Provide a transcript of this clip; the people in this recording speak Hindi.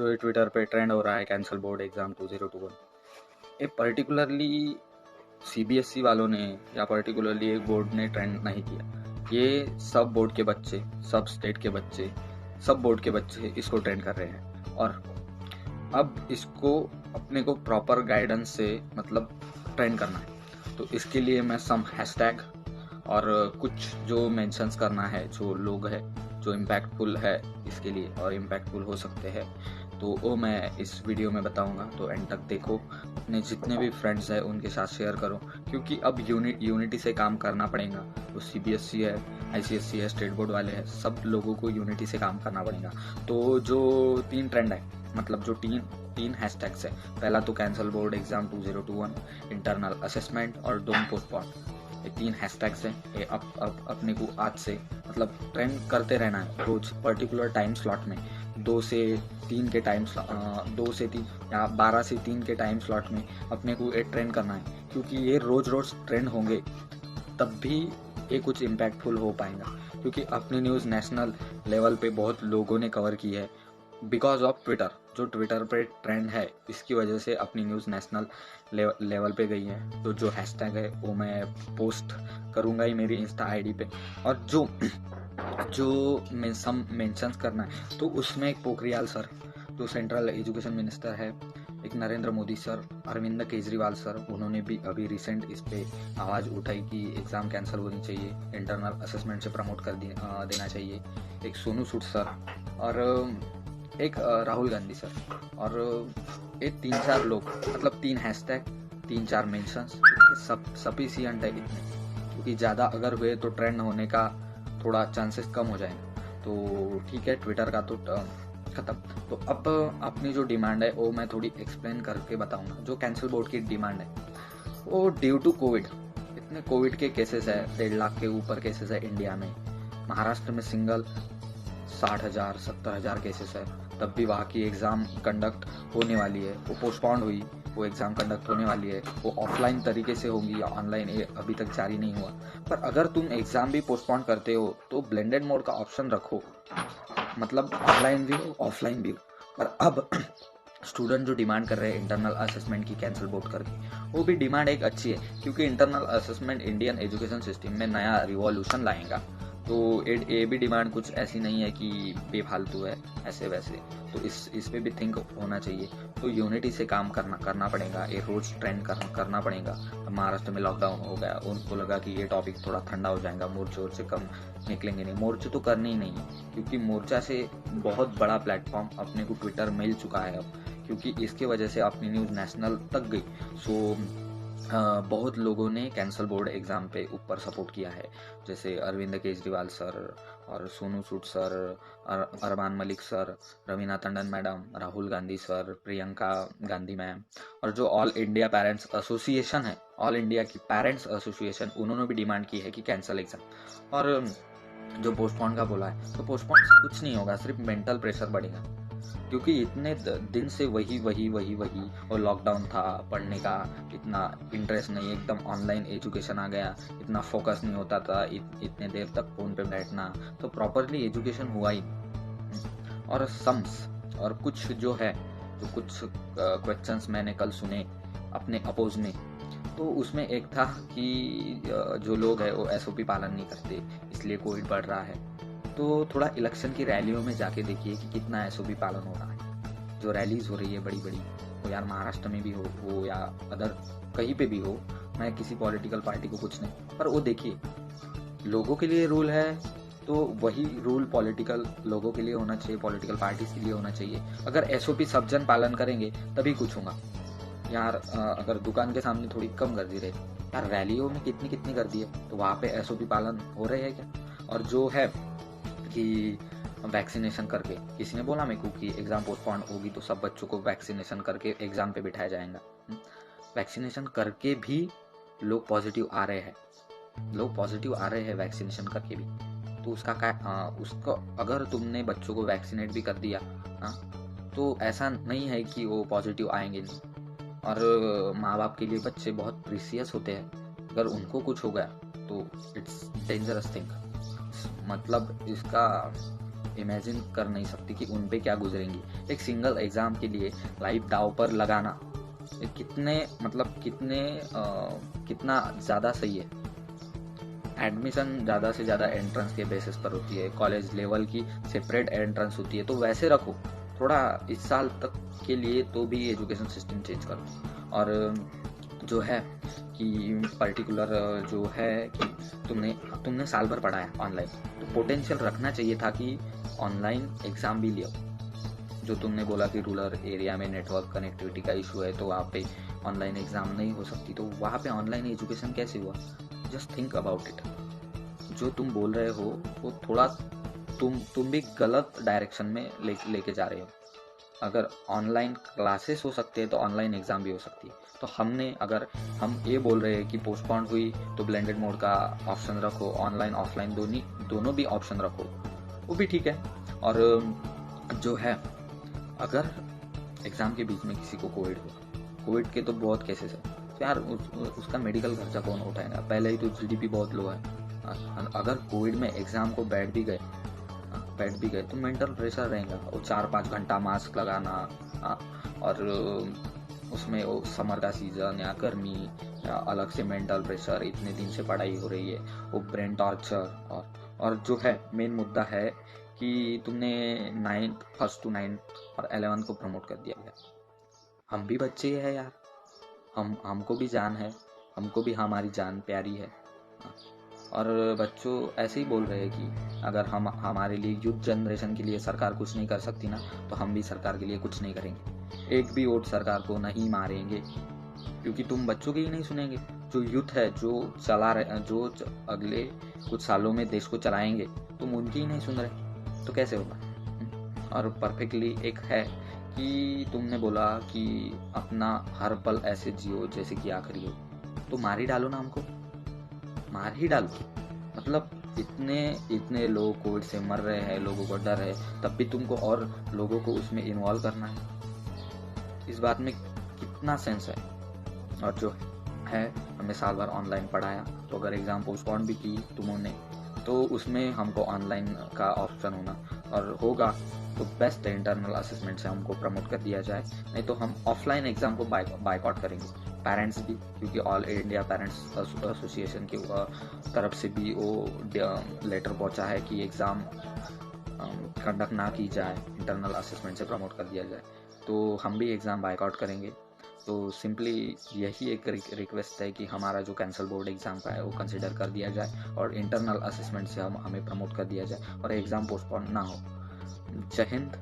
जो ये ट्विटर पे ट्रेंड हो रहा है कैंसल बोर्ड एग्ज़ाम 2021, ये पर्टिकुलरली सीबीएसई वालों ने या पर्टिकुलरली एक बोर्ड ने ट्रेंड नहीं किया। ये सब बोर्ड के बच्चे, सब स्टेट के बच्चे, सब बोर्ड के बच्चे इसको ट्रेंड कर रहे हैं। और अब इसको अपने को प्रॉपर गाइडेंस से मतलब ट्रेंड करना है। तो इसके लिए मैं सम हैशटैग और कुछ जो मेंशंस करना है, जो लोग हैं जो इम्पैक्टफुल है इसके लिए और इम्पैक्टफुल हो सकते हैं, तो वो मैं इस वीडियो में बताऊंगा। तो एंड तक देखो, अपने जितने भी फ्रेंड्स हैं उनके साथ शेयर करो, क्योंकि अब यूनिटी से काम करना पड़ेगा। तो सीबीएसई है, आईसीएसई है, स्टेट बोर्ड वाले हैं, सब लोगों को यूनिटी से काम करना पड़ेगा। तो जो 3 ट्रेंड है, मतलब जो तीन हैशटैग्स है, पहला तो cancel board exam 2021, internal assessment और डोंट पोस्टपोन। ये 3 हैशटैग्स हैं। ये अब अपने को आज से मतलब ट्रेंड करते रहना है। रोज पर्टिकुलर टाइम स्लॉट में 2 से 3 के टाइम 2 से 3 या 12 से 3 के टाइम स्लॉट में अपने को ये ट्रेंड करना है, क्योंकि ये रोज ट्रेंड होंगे तब भी ये कुछ इम्पैक्टफुल हो पाएगा। क्योंकि अपनी न्यूज़ नेशनल लेवल पे बहुत लोगों ने कवर की है बिकॉज ऑफ ट्विटर। जो ट्विटर पे ट्रेंड है, इसकी वजह से अपनी न्यूज़ नेशनल लेवल पे गई है। तो जो हैशटैग है वो मैं पोस्ट करूँगा ही मेरी इंस्टा आईडी पे। और जो मेंशंस करना है, तो उसमें एक पोखरियाल सर जो सेंट्रल एजुकेशन मिनिस्टर है, एक नरेंद्र मोदी सर, अरविंद केजरीवाल सर, उन्होंने भी अभी रिसेंट इस पे आवाज़ उठाई कि एग्ज़ाम कैंसिल होनी चाहिए, इंटरनल असेसमेंट से प्रमोट कर देना चाहिए। एक सोनू सूद सर और एक राहुल गांधी सर, और ये 3-4 लोग, मतलब 3 हैशटैग, 3-4 मेंशंस, सब सफिशिएंट है इतने, क्योंकि ज़्यादा अगर हुए तो ट्रेंड होने का थोड़ा चांसेस कम हो जाएंगे। तो ठीक है, ट्विटर का तो खत्म। तो अब अपनी जो डिमांड है वो मैं थोड़ी एक्सप्लेन करके बताऊंगा। जो कैंसिल बोर्ड की डिमांड है वो ड्यू टू कोविड, इतने कोविड के केसेस है, 1.5 लाख के ऊपर केसेस है इंडिया में। महाराष्ट्र में सिंगल 60,000 70,000 केसेस है, तब भी वहाँ की एग्ज़ाम कंडक्ट होने वाली है। वो पोस्टपोन्ड हुई, वो एग्ज़ाम कंडक्ट होने वाली है। वो ऑफलाइन तरीके से होगी या ऑनलाइन, ये अभी तक जारी नहीं हुआ। पर अगर तुम एग्ज़ाम भी पोस्टपोन करते हो तो ब्लेंडेड मोड का ऑप्शन रखो, मतलब ऑनलाइन भी हो ऑफलाइन भी हो। पर अब स्टूडेंट जो डिमांड कर रहे हैं इंटरनल असेसमेंट की कैंसिल बोर्ड करके, वो भी डिमांड एक अच्छी है, क्योंकि internal assessment Indian education system में नया रिवॉल्यूशन लाएगा। तो ये भी डिमांड कुछ ऐसी नहीं है कि बेफालतू है ऐसे वैसे। तो इस पे भी थिंक होना चाहिए। तो यूनिटी से काम करना पड़ेगा, ये रोज ट्रेंड करना पड़ेगा। महाराष्ट्र में लॉकडाउन हो गया, उनको लगा कि ये टॉपिक थोड़ा ठंडा हो जाएगा, मोर्चे से कम निकलेंगे नहीं। मोर्चे तो करने ही नहीं है, क्योंकि मोर्चा से बहुत बड़ा प्लेटफॉर्म अपने को ट्विटर मिल चुका है अब, क्योंकि इसके वजह से अपनी न्यूज़ नेशनल तक गई। सो बहुत लोगों ने कैंसल बोर्ड एग्ज़ाम पे ऊपर सपोर्ट किया है, जैसे अरविंद केजरीवाल सर और Sonu Sood sir, Armaan Malik sir, Raveena Tandon madam, Rahul Gandhi sir, Priyanka Gandhi ma'am, और जो ऑल इंडिया पेरेंट्स एसोसिएशन है, ऑल इंडिया की पेरेंट्स एसोसिएशन, उन्होंने भी डिमांड की है कि कैंसल एग्ज़ाम। और जो पोस्टपोन का बोला है, तो पोस्टपोन से कुछ नहीं होगा, सिर्फ मेंटल प्रेशर बढ़ेगा, क्योंकि इतने दिन से वही और लॉकडाउन था, पढ़ने का इतना इंटरेस्ट नहीं, एकदम ऑनलाइन एजुकेशन आ गया, इतना फोकस नहीं होता था, इतने देर तक फ़ोन पे बैठना, तो प्रॉपरली एजुकेशन हुआ ही। और सम्स और कुछ जो है, जो कुछ क्वेश्चंस मैंने कल सुने अपने अपोज में, तो उसमें एक था कि जो लोग हैं वो एसओपी पालन नहीं करते, इसलिए कोविड बढ़ रहा है। तो थोड़ा इलेक्शन की रैलियों में जाके देखिए कि कितना एसओपी पालन हो रहा है। जो रैलीज हो रही है बड़ी बड़ी, वो यार महाराष्ट्र में भी हो या अदर कहीं पे भी हो, मैं किसी पॉलिटिकल पार्टी को कुछ नहीं, पर वो देखिए, लोगों के लिए रूल है तो वही रूल पॉलिटिकल लोगों के लिए होना चाहिए, पॉलिटिकल पार्टीज के लिए होना चाहिए। अगर एसओपी सब जन पालन करेंगे तभी कुछ होगा। यार अगर दुकान के सामने थोड़ी कम गर्दी रहे, यार रैलियों में कितनी गर्दी है, तो वहाँ पे एसओपी पालन हो रहे हैं क्या? और जो है कि वैक्सीनेशन करके, किसी ने बोला मेरे को कि एग्ज़ाम पोस्टपोन होगी तो सब बच्चों को वैक्सीनेशन करके एग्ज़ाम पे बिठाया जाएगा। वैक्सीनेशन करके भी लोग पॉजिटिव आ रहे हैं वैक्सीनेशन करके भी। तो उसका उसको अगर तुमने बच्चों को वैक्सीनेट भी कर दिया, तो ऐसा नहीं है कि वो पॉजिटिव आएंगे नहीं। और माँ बाप के लिए बच्चे बहुत प्रीसियस होते हैं, अगर उनको कुछ हो गया तो इट्स डेंजरस थिंग। मतलब इसका इमेजिन कर नहीं सकती कि उन पे क्या गुजरेंगी। एक सिंगल एग्ज़ाम के लिए लाइफ दांव पर लगाना कितने मतलब कितना ज़्यादा सही है। एडमिशन ज़्यादा से ज़्यादा एंट्रेंस के बेसिस पर होती है, कॉलेज लेवल की सेपरेट एंट्रेंस होती है, तो वैसे रखो थोड़ा इस साल तक के लिए, तो भी एजुकेशन सिस्टम चेंज करो। और जो है कि पर्टिकुलर जो है कि तुमने साल भर पढ़ा है ऑनलाइन, तो पोटेंशियल रखना चाहिए था कि ऑनलाइन एग्ज़ाम भी लियो। जो तुमने बोला कि रूरल एरिया में नेटवर्क कनेक्टिविटी का इशू है, तो वहाँ पे ऑनलाइन एग्ज़ाम नहीं हो सकती, तो वहाँ पे ऑनलाइन एजुकेशन कैसे हुआ? Just think about it. जो तुम बोल रहे हो वो थोड़ा तुम भी गलत डायरेक्शन में लेके जा रहे हो। अगर ऑनलाइन क्लासेस हो सकते हैं तो ऑनलाइन एग्ज़ाम भी हो सकती है। तो अगर हम ये बोल रहे हैं कि पोस्टपोन हुई तो ब्लेंडेड मोड का ऑप्शन रखो, ऑनलाइन ऑफलाइन दोनों भी ऑप्शन रखो, वो भी ठीक है। और जो है, अगर एग्ज़ाम के बीच में किसी को कोविड के तो बहुत केसेस है, तो यार उसका मेडिकल खर्चा कौन उठाएगा? पहले ही तो जीडीपी बहुत लो है। अगर कोविड में एग्ज़ाम को बैठ भी गए तो मेंटल प्रेशर रहेगा, वो 4-5 घंटा मास्क लगाना, और उसमें वो समर का सीज़न या गर्मी या अलग से मेंटल प्रेशर, इतने दिन से पढ़ाई हो रही है, वो ब्रेन टॉर्चर। और जो है मेन मुद्दा है कि तुमने 1st to 9th और 11th को प्रमोट कर दिया गया। हम भी बच्चे हैं यार, हमको भी जान है, हमको भी हमारी जान प्यारी है। और बच्चों ऐसे ही बोल रहे हैं कि अगर हम हमारे लिए यूथ जनरेशन के लिए सरकार कुछ नहीं कर सकती ना, तो हम भी सरकार के लिए कुछ नहीं करेंगे। एक भी वोट सरकार को नहीं मारेंगे, क्योंकि तुम बच्चों की ही नहीं सुनेंगे। जो यूथ है, जो अगले कुछ सालों में देश को चलाएंगे, तुम उनकी ही नहीं सुन रहे, तो कैसे होगा? और परफेक्टली एक है कि तुमने बोला कि अपना हर पल ऐसे जियो जैसे कि आखिरी हो, तो मार ही डालो ना, हमको मार ही डालो। मतलब इतने लोग कोविड से मर रहे हैं, लोगों को डर है, तब भी तुमको और लोगों को उसमें इन्वॉल्व करना है। इस बात में कितना सेंस है? और जो है, हमें साल भर ऑनलाइन पढ़ाया, तो अगर एग्ज़ाम पोस्टपोन भी की तुमने, तो उसमें हमको ऑनलाइन का ऑप्शन होना और होगा तो बेस्ट इंटरनल असेसमेंट से हमको प्रमोट कर दिया जाए, नहीं तो हम ऑफलाइन एग्ज़ाम को बाइकआउट करेंगे। पेरेंट्स भी, क्योंकि ऑल इंडिया पेरेंट्स एसोसिएशन की तरफ से भी वो लेटर पहुंचा है कि एग्ज़ाम कंडक्ट ना की जाए, इंटरनल असेसमेंट से प्रमोट कर दिया जाए, तो हम भी एग्ज़ाम बाइकआउट करेंगे। तो सिंपली यही एक रिक्वेस्ट है कि हमारा जो कैंसल बोर्ड एग्ज़ाम का है वो कंसिडर कर दिया जाए और इंटरनल असेसमेंट से हमें प्रमोट कर दिया जाए और एग्ज़ाम पोस्टपोन ना हो। जय हिंद।